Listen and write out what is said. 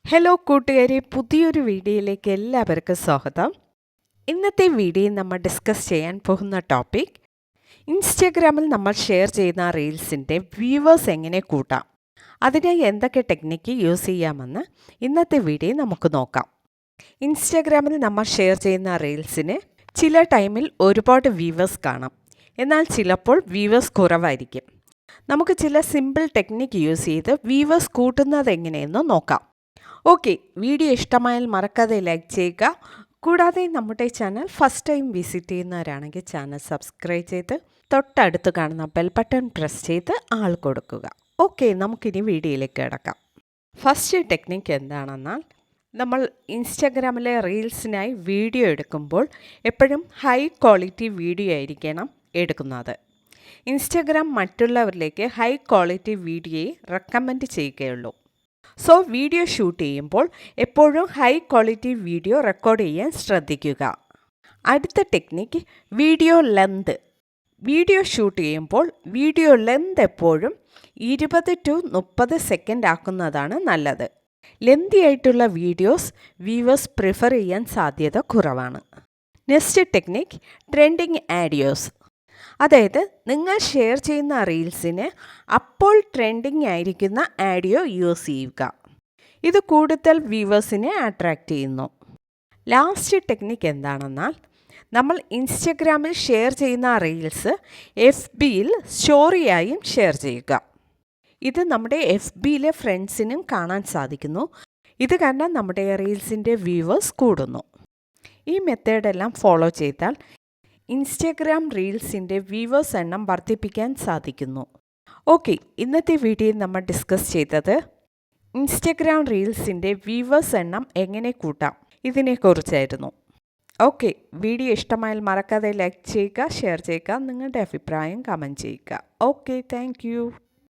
Hello കൂട്ടുകാരെ, പുതിയൊരു വീഡിയോയിലേക്ക് എല്ലാവർക്കും സ്വാഗതം. ഇന്നത്തെ വീഡിയോയിൽ നമ്മൾ ഡിസ്കസ് ചെയ്യാൻ പോകുന്ന ടോപ്പിക് ഇൻസ്റ്റാഗ്രാമിൽ നമ്മൾ ഷെയർ ചെയ്യുന്ന റീൽസിൻ്റെ വ്യൂവേഴ്സ് എങ്ങനെ കൂട്ടാം, അതിനായി എന്തൊക്കെ ടെക്നിക്ക് യൂസ് ചെയ്യാമെന്ന് ഇന്നത്തെ വീഡിയോയിൽ നമുക്ക് നോക്കാം. ഇൻസ്റ്റാഗ്രാമിൽ നമ്മൾ ഷെയർ ചെയ്യുന്ന റീൽസിന് ചില ടൈമിൽ ഒരുപാട് വ്യൂവേഴ്സ് കാണാം, എന്നാൽ ചിലപ്പോൾ വ്യൂവേഴ്സ് കുറവായിരിക്കും. നമുക്ക് ചില സിമ്പിൾ ടെക്നിക്ക് യൂസ് ചെയ്ത് വ്യൂവേഴ്സ് കൂട്ടുന്നത് എങ്ങനെയെന്ന് നോക്കാം. ഓക്കെ, വീഡിയോ ഇഷ്ടമായാൽ മറക്കാതെ ലൈക്ക് ചെയ്യുക. കൂടാതെ നമ്മുടെ ചാനൽ ഫസ്റ്റ് ടൈം വിസിറ്റ് ചെയ്യുന്നവരാണെങ്കിൽ ചാനൽ സബ്സ്ക്രൈബ് ചെയ്ത് തൊട്ടടുത്ത് കാണുന്ന ബെൽ ബട്ടൺ പ്രസ് ചെയ്ത് ആൾ കൊടുക്കുക. ഓക്കെ, നമുക്കിനി വീഡിയോയിലേക്ക് കിടക്കാം. ഫസ്റ്റ് ടെക്നിക്ക് എന്താണെന്നാൽ, നമ്മൾ ഇൻസ്റ്റാഗ്രാമിലെ റീൽസിനായി വീഡിയോ എടുക്കുമ്പോൾ എപ്പോഴും ഹൈ ക്വാളിറ്റി വീഡിയോ ആയിരിക്കണം എടുക്കുന്നത്. ഇൻസ്റ്റാഗ്രാം മറ്റുള്ളവരിലേക്ക് ഹൈ ക്വാളിറ്റി വീഡിയോയെ റെക്കമെൻഡ് ചെയ്യുകയുള്ളൂ. സോ വീഡിയോ ഷൂട്ട് ചെയ്യുമ്പോൾ എപ്പോഴും ഹൈ ക്വാളിറ്റി വീഡിയോ റെക്കോർഡ് ചെയ്യാൻ ശ്രദ്ധിക്കുക. അടുത്ത technique video length. Video shoot ചെയ്യുമ്പോൾ വീഡിയോ ലെന്ത് എപ്പോഴും 20 to 30 സെക്കൻഡ് ആക്കുന്നതാണ് നല്ലത്. ലെന്തി ആയിട്ടുള്ള വീഡിയോസ് വ്യൂവേഴ്സ് പ്രിഫർ ചെയ്യാൻ സാധ്യത കുറവാണ്. Next technique trending audios. അതായത് നിങ്ങൾ ഷെയർ ചെയ്യുന്ന റീൽസിന് അപ്പോൾ ട്രെൻഡിങ് ആയിരിക്കുന്ന ആഡിയോ യൂസ് ചെയ്യുക. ഇത് കൂടുതൽ വ്യൂവേഴ്സിനെ അട്രാക്റ്റ് ചെയ്യുന്നു. ലാസ്റ്റ് ടെക്നിക്ക് എന്താണെന്നാൽ, നമ്മൾ ഇൻസ്റ്റഗ്രാമിൽ ഷെയർ ചെയ്യുന്ന റീൽസ് FBയിൽ സ്റ്റോറിയായും ഷെയർ ചെയ്യുക. ഇത് നമ്മുടെ FBയിലെ ഫ്രണ്ട്സിനും കാണാൻ സാധിക്കുന്നു. ഇത് കാരണം നമ്മുടെ റീൽസിൻ്റെ വ്യൂവേഴ്സ് കൂടുന്നു. ഈ മെത്തേഡെല്ലാം ഫോളോ ചെയ്താൽ ഇൻസ്റ്റാഗ്രാം റീൽസിൻ്റെ വ്യൂവേഴ്സ് എണ്ണം വർദ്ധിപ്പിക്കാൻ സാധിക്കുന്നു. ഓക്കെ, ഇന്നത്തെ വീഡിയോയിൽ നമ്മൾ ഡിസ്കസ് ചെയ്തത് ഇൻസ്റ്റാഗ്രാം റീൽസിൻ്റെ വ്യൂവേഴ്സ് എണ്ണം എങ്ങനെ കൂട്ടാം ഇതിനെക്കുറിച്ചായിരുന്നു. ഓക്കെ, വീഡിയോ ഇഷ്ടമായാൽ മറക്കാതെ ലൈക്ക് ചെയ്യുക, ഷെയർ ചെയ്യുക, നിങ്ങളുടെ അഭിപ്രായം കമൻറ്റ് ചെയ്യുക. Okay, thank you.